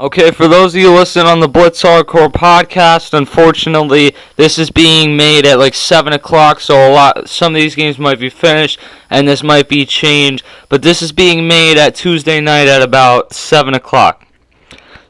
Okay, for those of you listening on the Blitz Hardcore podcast, unfortunately, this is being made at like 7 o'clock, so some of these games might be finished, and this might be changed, but this is being made at Tuesday night at about 7 o'clock.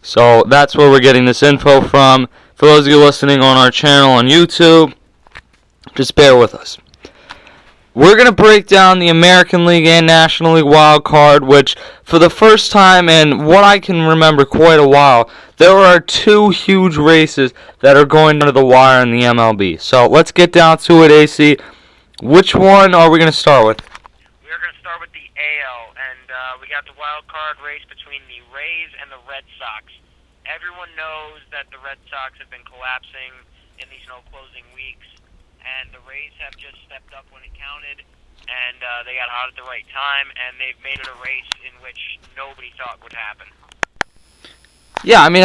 So that's where we're getting this info from. For those of you listening on our channel on YouTube, just bear with us. We're going to break down the American League and National League wild card, which for the first time in what I can remember quite a while, there are two huge races that are going under the wire in the MLB. So let's get down to it, AC. Which one are we going to start with? We're going to start with the AL, and we got the wild card race between the Rays and the Red Sox. Everyone knows that the Red Sox have been collapsing in these no-closing weeks, and the Rays have just stepped up when it counted, and they got hot at the right time, and they've made it a race in which nobody thought would happen. Yeah, I mean,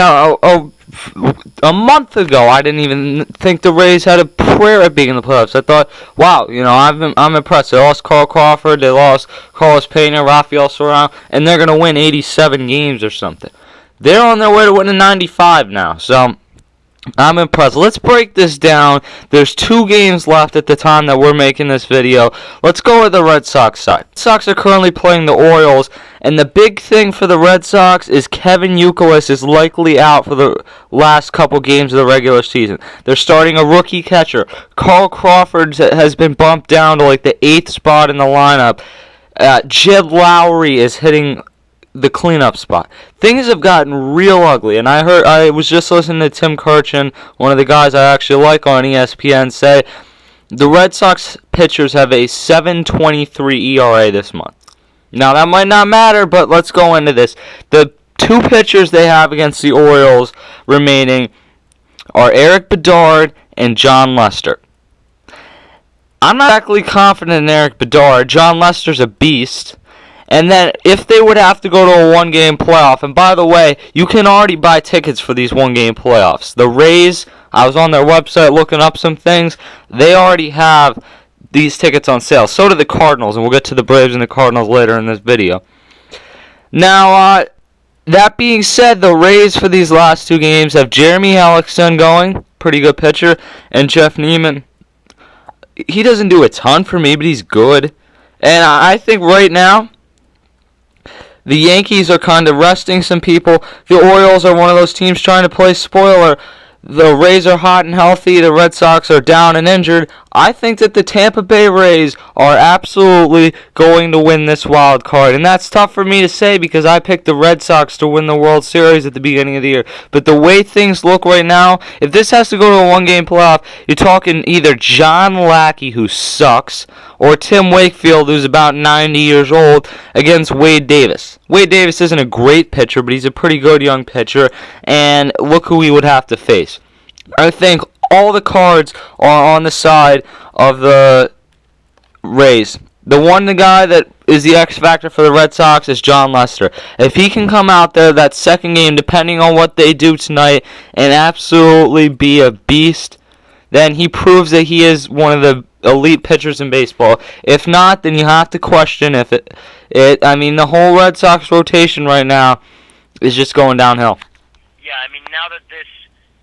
a month ago, I didn't even think the Rays had a prayer at being in the playoffs. I thought, wow, I'm impressed. They lost Carl Crawford, they lost Carlos Pena, Rafael Sorano, and they're going to win 87 games or something. They're on their way to winning 95 now, so I'm impressed. Let's break this down. There's 2 games left at the time that we're making this video. Let's go with the Red Sox side. The Red Sox are currently playing the Orioles, and the big thing for the Red Sox is Kevin Youkilis is likely out for the last couple games of the regular season. They're starting a rookie catcher. Carl Crawford has been bumped down to like the 8th spot in the lineup. Jed Lowry is hitting the cleanup spot. Things have gotten real ugly, and I was just listening to Tim Kirchin, one of the guys I actually like on ESPN, say the Red Sox pitchers have a 7.23 ERA this month. Now that might not matter, but let's go into this. The 2 pitchers they have against the Orioles remaining are Eric Bedard and John Lester. I'm not exactly confident in Eric Bedard. John Lester's a beast. And then if they would have to go to a one-game playoff, and by the way, you can already buy tickets for these one-game playoffs. The Rays, I was on their website looking up some things. They already have these tickets on sale. So do the Cardinals, and we'll get to the Braves and the Cardinals later in this video. Now, that being said, the Rays for these last 2 games have Jeremy Hellickson going, pretty good pitcher, and Jeff Neiman. He doesn't do a ton for me, but he's good. And I think right now, the Yankees are kind of resting some people. The Orioles are one of those teams trying to play spoiler. The Rays are hot and healthy. The Red Sox are down and injured. I think that the Tampa Bay Rays are absolutely going to win this wild card. And that's tough for me to say because I picked the Red Sox to win the World Series at the beginning of the year. But the way things look right now, if this has to go to a one-game playoff, you're talking either John Lackey, who sucks, or Tim Wakefield, who's about 90 years old, against Wade Davis. Wade Davis isn't a great pitcher, but he's a pretty good young pitcher, and look who he would have to face. I think all the cards are on the side of the Rays. The guy that is the X factor for the Red Sox is John Lester. If he can come out there that second game, depending on what they do tonight, and absolutely be a beast, then he proves that he is one of the elite pitchers in baseball. If not, then you have to question if the whole Red Sox rotation right now is just going downhill. Yeah, now that this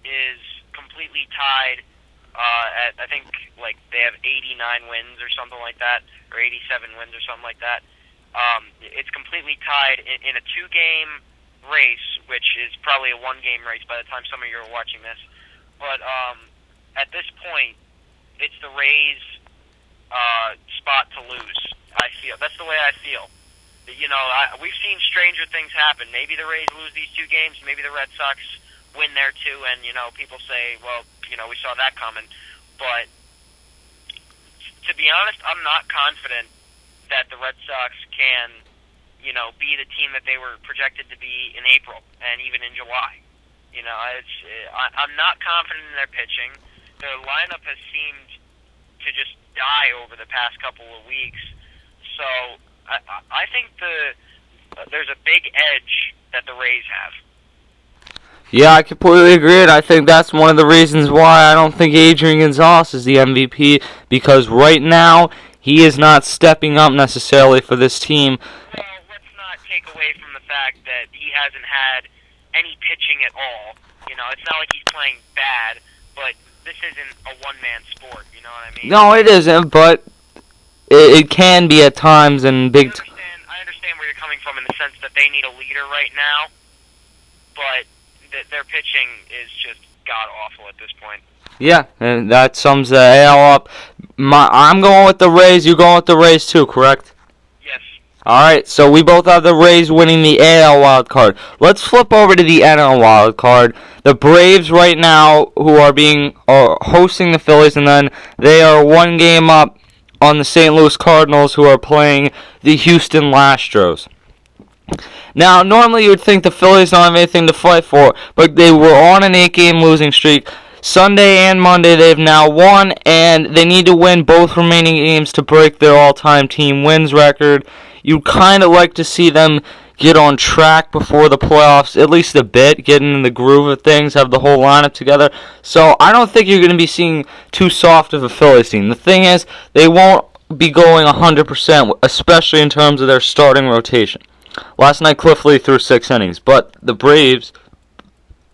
is completely tied at, I think, like, they have 89 wins or something like that, or 87 wins or something like that. It's completely tied in a 2-game race, which is probably a 1-game race by the time some of you are watching this. But at this point, it's the Rays' spot to lose. I feel that's the way I feel. We've seen stranger things happen. Maybe the Rays lose these 2 games. Maybe the Red Sox win there too. And people say, well, we saw that coming. But to be honest, I'm not confident that the Red Sox can, be the team that they were projected to be in April and even in July. I'm not confident in their pitching. Their lineup has seemed to just die over the past couple of weeks. So I think there's a big edge that the Rays have. Yeah, I completely agree, and I think that's one of the reasons why I don't think Adrian Gonzalez is the MVP, because right now he is not stepping up necessarily for this team. Well, let's not take away from the fact that he hasn't had any pitching at all. You know, it's not like he's playing bad, but this isn't a one-man sport. You know what I mean? No, it isn't, but it can be at times in big. I understand where you're coming from in the sense that they need a leader right now, but their pitching is just god awful at this point. Yeah, and that sums the AL up. I'm going with the Rays. You're going with the Rays too, correct? Yes. All right, so we both have the Rays winning the AL wild card. Let's flip over to the NL wild card. The Braves right now, who are hosting the Phillies, and then they are one game up on the St. Louis Cardinals, who are playing the Houston Astros. Now, normally you would think the Phillies don't have anything to fight for, but they were on an 8-game losing streak. Sunday and Monday they've now won, and they need to win both remaining games to break their all-time team wins record. You'd kind of like to see them get on track before the playoffs, at least a bit, get in the groove of things, have the whole lineup together. So I don't think you're going to be seeing too soft of a Phillies team. The thing is, they won't be going 100%, especially in terms of their starting rotation. Last night, Cliff Lee threw 6 innings, but the Braves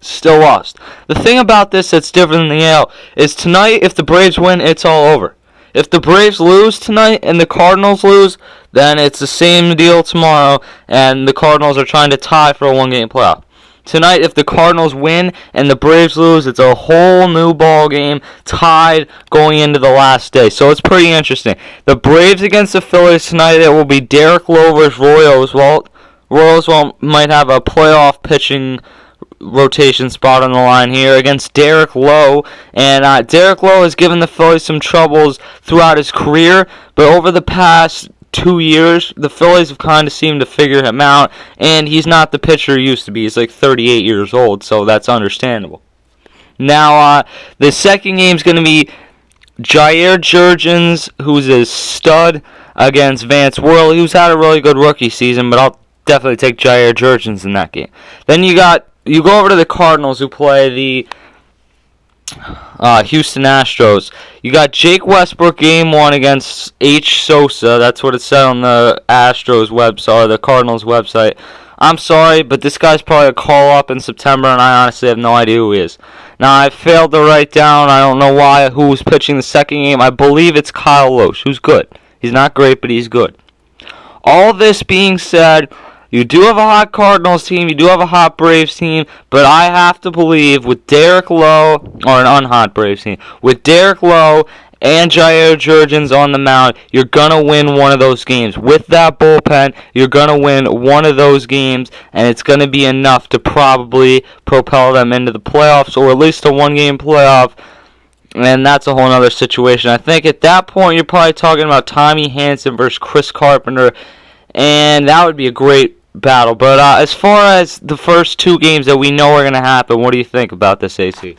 still lost. The thing about this that's different than the AL is tonight, if the Braves win, it's all over. If the Braves lose tonight and the Cardinals lose, then it's the same deal tomorrow, and the Cardinals are trying to tie for a one-game playoff. Tonight, if the Cardinals win and the Braves lose, it's a whole new ball game, tied going into the last day. So it's pretty interesting. The Braves against the Phillies tonight, it will be Derek Lowe versus Roy Oswalt. Roy Oswalt might have a playoff pitching rotation spot on the line here against Derek Lowe, and Derek Lowe has given the Phillies some troubles throughout his career, but over the past 2 years, the Phillies have kind of seemed to figure him out, and he's not the pitcher he used to be. He's like 38 years old, so that's understandable. Now, the second game is going to be Jair Jurgens, who's a stud, against Vance Worley, who's had a really good rookie season, but I'll definitely take Jair Jurgens in that game. Then you go over to the Cardinals, who play the Houston Astros. You got Jake Westbrook game 1 against H. Sosa. That's what it said on the Astros website, or the Cardinals website. I'm sorry, but this guy's probably a call-up in September, and I honestly have no idea who he is. Now, I failed to write down, I don't know why, who was pitching the second game. I believe it's Kyle Loesch, who's good. He's not great, but he's good. All this being said, you do have a hot Cardinals team, you do have a hot Braves team, but I have to believe with Derek Lowe, or an unhot Braves team, with Derek Lowe and Jair Jurgens on the mound, you're going to win one of those games. With that bullpen, you're going to win one of those games, and it's going to be enough to probably propel them into the playoffs, or at least a one-game playoff, and that's a whole other situation. I think at that point, you're probably talking about Tommy Hanson versus Chris Carpenter, and that would be a great battle. But as far as the first 2 games that we know are going to happen, what do you think about this, AC?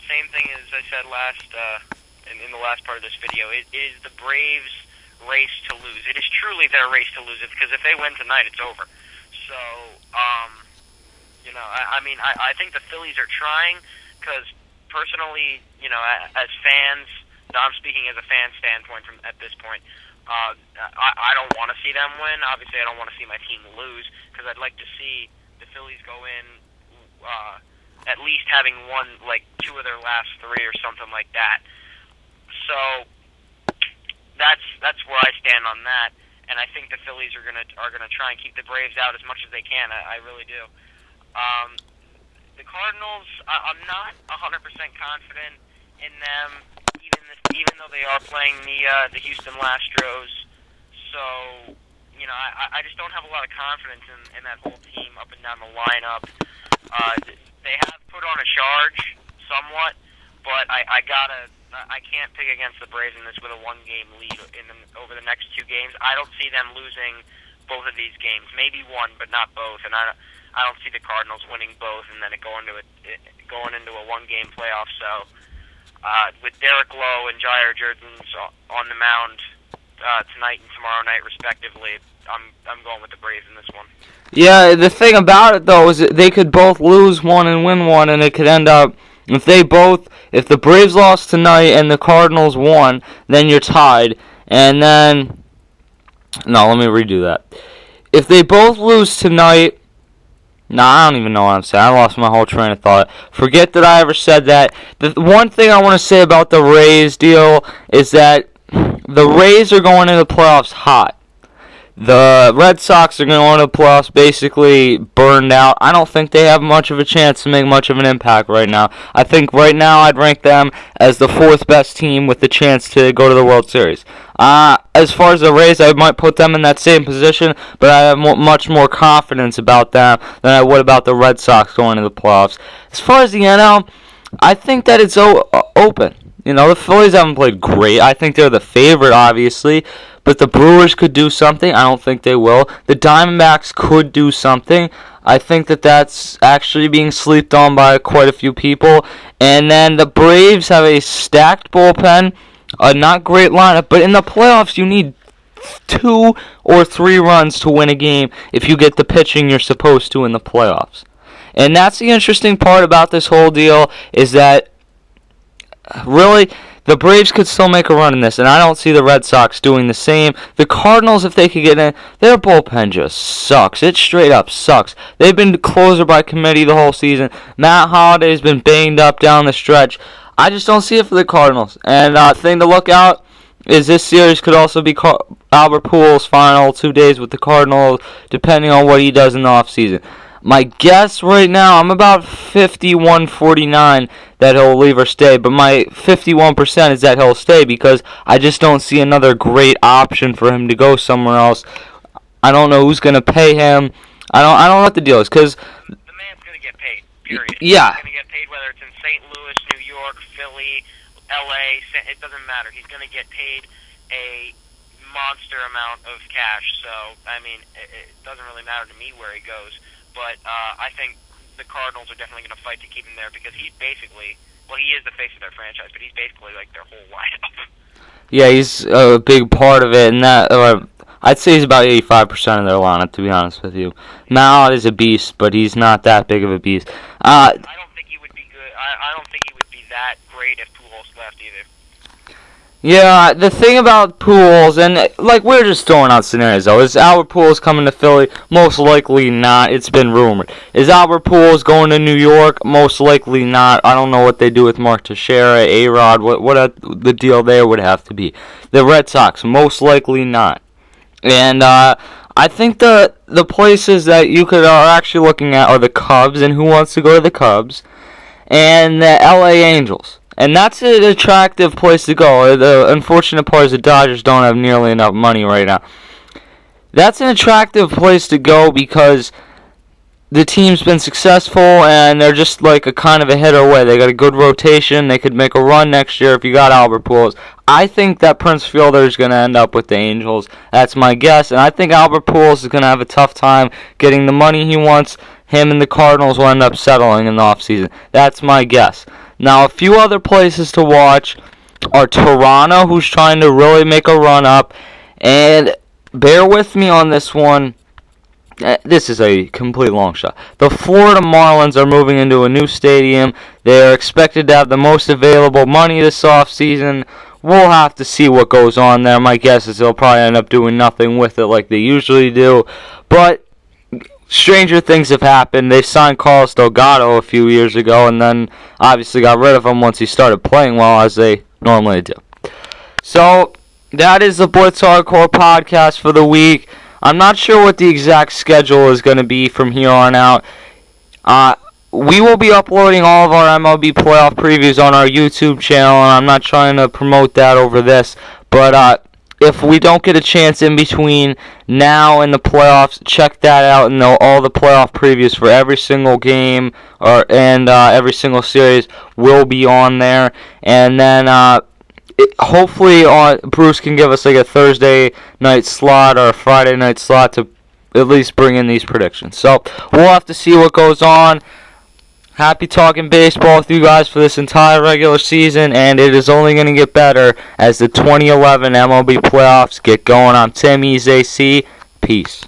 Same thing as I said in the last part of this video. It is the Braves' race to lose. It is truly their race to lose it, because if they win tonight, it's over. So, I think the Phillies are trying, because personally, as fans, I'm speaking as a fan standpoint at this point. I don't want to see them win. Obviously, I don't want to see my team lose, because I'd like to see the Phillies go in at least having won like 2 of their last 3 or something like that. So that's where I stand on that, and I think the Phillies are gonna try and keep the Braves out as much as they can. I really do. The Cardinals, I'm not 100% confident in them, even though they are playing the Houston Astros. So, I just don't have a lot of confidence in that whole team up and down the lineup. They have put on a charge somewhat, but I can't pick against the Braves in this with a 1-game lead over the next 2 games. I don't see them losing both of these games, maybe one, but not both. And I don't see the Cardinals winning both, and then going into a 1-game playoff. So with Derek Lowe and Jair Jurgens on the mound tonight and tomorrow night, respectively, I'm going with the Braves in this one. Yeah, the thing about it, though, is that they could both lose one and win one, and it could end up, if the Braves lost tonight and the Cardinals won, then you're tied, and then, no, let me redo that. If they both lose tonight Nah, I don't even know what I'm saying. I lost my whole train of thought. Forget that I ever said that. The one thing I want to say about the Rays deal is that the Rays are going into the playoffs hot. The Red Sox are going to the playoffs basically burned out. I don't think they have much of a chance to make much of an impact right now. I think right now I'd rank them as the fourth best team with the chance to go to the World Series. As far as the Rays, I might put them in that same position, but I have much more confidence about them than I would about the Red Sox going to the playoffs. As far as the NL, I think that it's open. You know, the Phillies haven't played great. I think they're the favorite, obviously. But the Brewers could do something. I don't think they will. The Diamondbacks could do something. I think that that's actually being slept on by quite a few people. And then the Braves have a stacked bullpen, a not great lineup. But in the playoffs, you need 2 or 3 runs to win a game if you get the pitching you're supposed to in the playoffs. And that's the interesting part about this whole deal is that really, the Braves could still make a run in this, and I don't see the Red Sox doing the same. The Cardinals, if they could get in, their bullpen just sucks. It straight up sucks. They've been closer by committee the whole season. Matt Holliday's been banged up down the stretch. I just don't see it for the Cardinals. And thing to look out is this series could also be Albert Pujols' final 2 days with the Cardinals, depending on what he does in the offseason. My guess right now, I'm about 51-49 that he'll leave or stay, but my 51% is that he'll stay because I just don't see another great option for him to go somewhere else. I don't know who's going to pay him. I don't know what the deal is because the man's going to get paid, period. Yeah. He's going to get paid whether it's in St. Louis, New York, Philly, LA, it doesn't matter. He's going to get paid a monster amount of cash, so, I mean, it doesn't really matter to me where he goes. But I think the Cardinals are definitely going to fight to keep him there because he's basically, well, he is the face of their franchise, but he's basically like their whole lineup. Yeah, he's a big part of it, and that I'd say he's about 85% of their lineup, to be honest with you. Mallett is a beast, but he's not that big of a beast. I don't think he would be good. I don't think he would be that great if Pujols left either. Yeah, the thing about Pujols, and like we're just throwing out scenarios though, is Albert Pujols coming to Philly? Most likely not. It's been rumored. Is Albert Pujols going to New York? Most likely not. I don't know what they do with Mark Teixeira, A-Rod, what the deal there would have to be. The Red Sox, most likely not. And I think the places that you are actually looking at are the Cubs, and who wants to go to the Cubs, and the LA Angels. And that's an attractive place to go. The unfortunate part is the Dodgers don't have nearly enough money right now. That's an attractive place to go because the team's been successful and they're just like a kind of a hitter away. They got a good rotation. They could make a run next year if you got Albert Pujols. I think that Prince Fielder is going to end up with the Angels. That's my guess. And I think Albert Pujols is going to have a tough time getting the money he wants. Him and the Cardinals will end up settling in the offseason. That's my guess. Now, a few other places to watch are Toronto, who's trying to really make a run up. And bear with me on this one. This is a complete long shot. The Florida Marlins are moving into a new stadium. They are expected to have the most available money this offseason. We'll have to see what goes on there. My guess is they'll probably end up doing nothing with it like they usually do. But stranger things have happened. They signed Carlos Delgado a few years ago and then obviously got rid of him once he started playing well, as they normally do. So, that is the Blitz Hardcore podcast for the week. I'm not sure what the exact schedule is going to be from here on out. We will be uploading all of our MLB playoff previews on our YouTube channel, and I'm not trying to promote that over this, but if we don't get a chance in between now and the playoffs, check that out, and all the playoff previews for every single game and every single series will be on there. And then hopefully Bruce can give us like a Thursday night slot or a Friday night slot to at least bring in these predictions. So we'll have to see what goes on. Happy talking baseball with you guys for this entire regular season, and it is only going to get better as the 2011 MLB playoffs get going. I'm Tim EZAC. Peace.